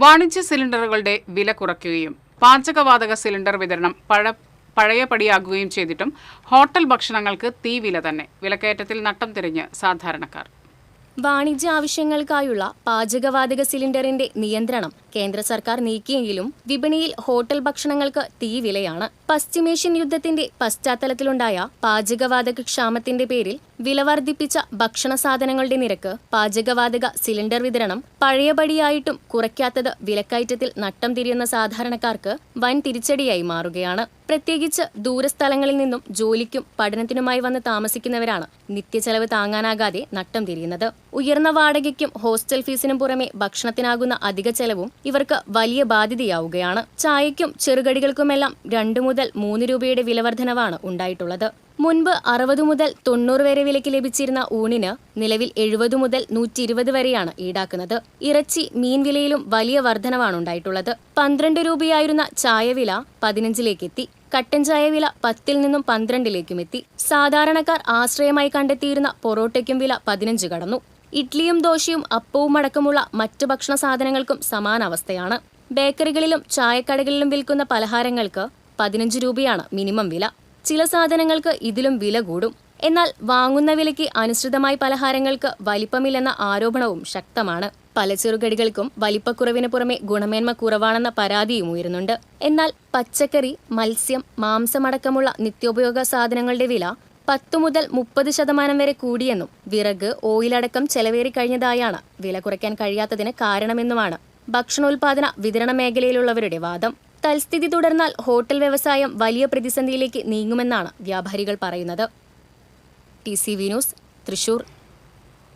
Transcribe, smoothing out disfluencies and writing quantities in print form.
വാണിജ്യ സിലിണ്ടറുകളുടെ വില കുറയ്ക്കുകയും പാചകവാതക സിലിണ്ടർ വിതരണം പഴയപടിയാകുകയും ചെയ്തിട്ടും ഹോട്ടൽ ഭക്ഷണങ്ങൾക്ക് തീവില തന്നെ. വിലക്കയറ്റത്തിൽ നട്ടം തിരിഞ്ഞ് സാധാരണക്കാർ. വാണിജ്യ ആവശ്യങ്ങൾക്കായുള്ള പാചകവാതക സിലിണ്ടറിന്റെ നിയന്ത്രണം കേന്ദ്ര സർക്കാർ നീക്കിയെങ്കിലും വിപണിയിൽ ഹോട്ടൽ ഭക്ഷണങ്ങൾക്ക് തീവിലയാണ്. പശ്ചിമേഷ്യൻ യുദ്ധത്തിന്റെ പശ്ചാത്തലത്തിലുണ്ടായ പാചകവാതക ക്ഷാമത്തിന്റെ പേരിൽ വില വർദ്ധിപ്പിച്ച ഭക്ഷണ സാധനങ്ങളുടെ നിരക്ക് പാചകവാതക സിലിണ്ടർ വിതരണം പഴയപടിയായിട്ടും കുറയ്ക്കാത്തത് വിലക്കയറ്റത്തിൽ നട്ടം തിരിയുന്ന സാധാരണക്കാർക്ക് വൻ തിരിച്ചടിയായി മാറുകയാണ്. പ്രത്യേകിച്ച് ദൂരസ്ഥലങ്ങളിൽ നിന്നും ജോലിക്കും പഠനത്തിനുമായി വന്ന് താമസിക്കുന്നവരാണ് നിത്യച്ചെലവ് താങ്ങാനാകാതെ നട്ടം തിരിയുന്നത്. ഉയർന്ന വാടകയ്ക്കും ഹോസ്റ്റൽ ഫീസിനും പുറമെ ഭക്ഷണത്തിനാകുന്ന അധിക ചെലവും ഇവർക്ക് വലിയ ബാധ്യതയാവുകയാണ്. ചായയ്ക്കും ചെറുകടികൾക്കുമെല്ലാം 2 മുതൽ 3 രൂപയുടെ വിലവർധനവാണ് ഉണ്ടായിട്ടുള്ളത്. മുൻപ് 60 മുതൽ 90 വരെ വിലയ്ക്ക് ലഭിച്ചിരുന്ന ഊണിന് നിലവിൽ 70 മുതൽ 120 വരെയാണ് ഈടാക്കുന്നത്. ഇറച്ചി, മീൻ വിലയിലും വലിയ വർധനവാണ് ഉണ്ടായിട്ടുള്ളത്. 12 രൂപയായിരുന്ന ചായവില 15ലേക്ക് എത്തി. കട്ടൻ ചായ വില 10 നിന്നും 12ലേക്കും എത്തി. സാധാരണക്കാർ ആശ്രയമായി കണ്ടെത്തിയിരുന്ന പൊറോട്ടയ്ക്കും വില 15 കടന്നു. ഇഡ്ലിയും ദോശയും അപ്പവും അടക്കമുള്ള മറ്റു ഭക്ഷണ സാധനങ്ങൾക്കും സമാന അവസ്ഥയാണ്. ബേക്കറികളിലും ചായക്കടകളിലും വിൽക്കുന്ന പലഹാരങ്ങൾക്ക് 15 രൂപയാണ് മിനിമം വില. ചില സാധനങ്ങൾക്ക് ഇതിലും വില കൂടും. എന്നാൽ വാങ്ങുന്ന വിലയ്ക്ക് അനുസൃതമായി പലഹാരങ്ങൾക്ക് വലിപ്പമില്ലെന്ന ആരോപണവും ശക്തമാണ്. പല ചെറുകടികൾക്കും വലിപ്പക്കുറവിന് പുറമെ ഗുണമേന്മ കുറവാണെന്ന പരാതിയും ഉയരുന്നുണ്ട്. എന്നാൽ പച്ചക്കറി, മത്സ്യം, മാംസമടക്കമുള്ള നിത്യോപയോഗ സാധനങ്ങളുടെ വില 10 മുതൽ 30% വരെ കൂടിയെന്നും വിറക്, ഓയിലടക്കം ചെലവേറി കഴിഞ്ഞതായാണ് വില കുറയ്ക്കാൻ കഴിയാത്തതിന് കാരണമെന്നുമാണ് ഭക്ഷണോൽപാദന വിതരണ മേഖലയിലുള്ളവരുടെ വാദം. തൽസ്ഥിതി തുടർന്നാൽ ഹോട്ടൽ വ്യവസായം വലിയ പ്രതിസന്ധിയിലേക്ക് നീങ്ങുമെന്നാണ് വ്യാപാരികൾ പറയുന്നത്. TCV news, Thrissur.